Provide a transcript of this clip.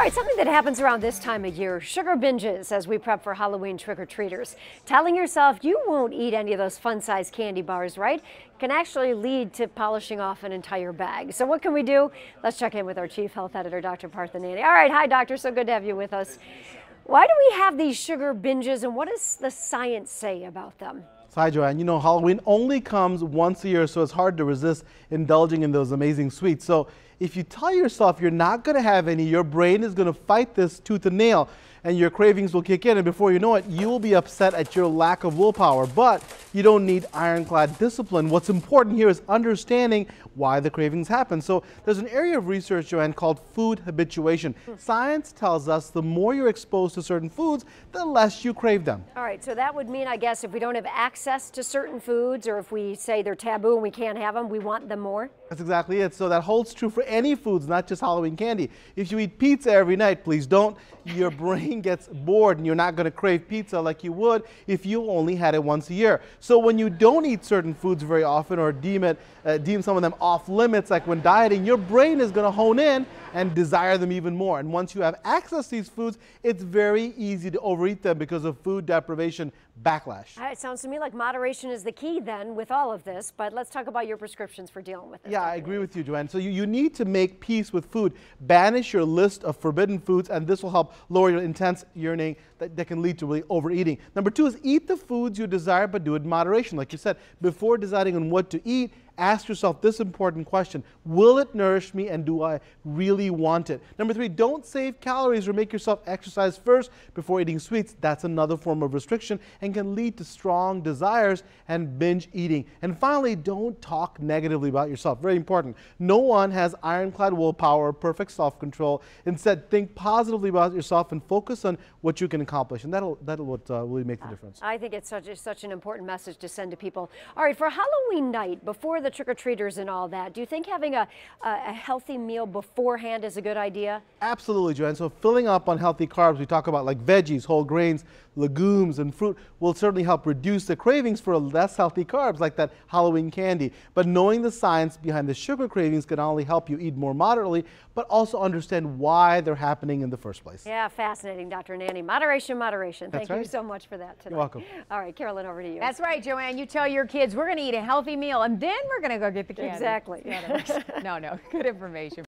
All right, something that happens around this time of year, sugar binges as we prep for Halloween trick-or-treaters. Telling yourself you won't eat any of those fun-sized candy bars, right, can actually lead to polishing off an entire bag. So what can we do? Let's check in with our Chief Health Editor, Dr. Partha Nandi. All right, hi, doctor. So good to have you with us. Why do we have these sugar binges, and what does the science say about them? Hi, Joanne. You know, Halloween only comes once a year, so it's hard to resist indulging in those amazing sweets. So if you tell yourself you're not going to have any, your brain is going to fight this tooth and nail, and your cravings will kick in, and before you know it, you will be upset at your lack of willpower. But you don't need ironclad discipline. What's important here is understanding why the cravings happen. So there's an area of research, Joanne, called food habituation. Science tells us the more you're exposed to certain foods, the less you crave them. All right, so that would mean, I guess, if we don't have access to certain foods, or if we say they're taboo and we can't have them, we want them more? That's exactly it. So that holds true for any foods, not just Halloween candy. If you eat pizza every night, please don't. Your brain gets bored and you're not going to crave pizza like you would if you only had it once a year. So when you don't eat certain foods very often, or deem some of them off limits, like when dieting, your brain is going to hone in and desire them even more. And once you have access to these foods, it's very easy to overeat them because of food deprivation backlash. It sounds to me like moderation is the key then with all of this, but let's talk about your prescriptions for dealing with this. Yeah, I agree with you, Joanne. So you need to make peace with food. Banish your list of forbidden foods, and this will help lower your intense yearning that can lead to really overeating. Number two is eat the foods you desire, but do it in moderation. Like you said, before deciding on what to eat, ask yourself this important question: will it nourish me, and do I really want it? Number three, don't save calories or make yourself exercise first before eating sweets. That's another form of restriction and can lead to strong desires and binge eating. And finally, don't talk negatively about yourself. Very important. No one has ironclad willpower or perfect self-control. Instead, think positively about yourself and focus on what you can accomplish, and that'll really make the difference. I think it's such an important message to send to people. All right, for Halloween night, before the trick-or-treaters and all that, do you think having a healthy meal beforehand is a good idea? Absolutely, Joanne. So filling up on healthy carbs, we talk about like veggies, whole grains, legumes, and fruit, will certainly help reduce the cravings for less healthy carbs like that Halloween candy. But knowing the science behind the sugar cravings can not only help you eat more moderately, but also understand why they're happening in the first place. Yeah, fascinating, Dr. Nandi. Moderation, moderation. That's Thank right. you so much for that today. You're welcome. All right, Carolyn, over to you. That's right, Joanne. You tell your kids we're going to eat a healthy meal, and then we're going to go get the candy. Exactly. No, good information.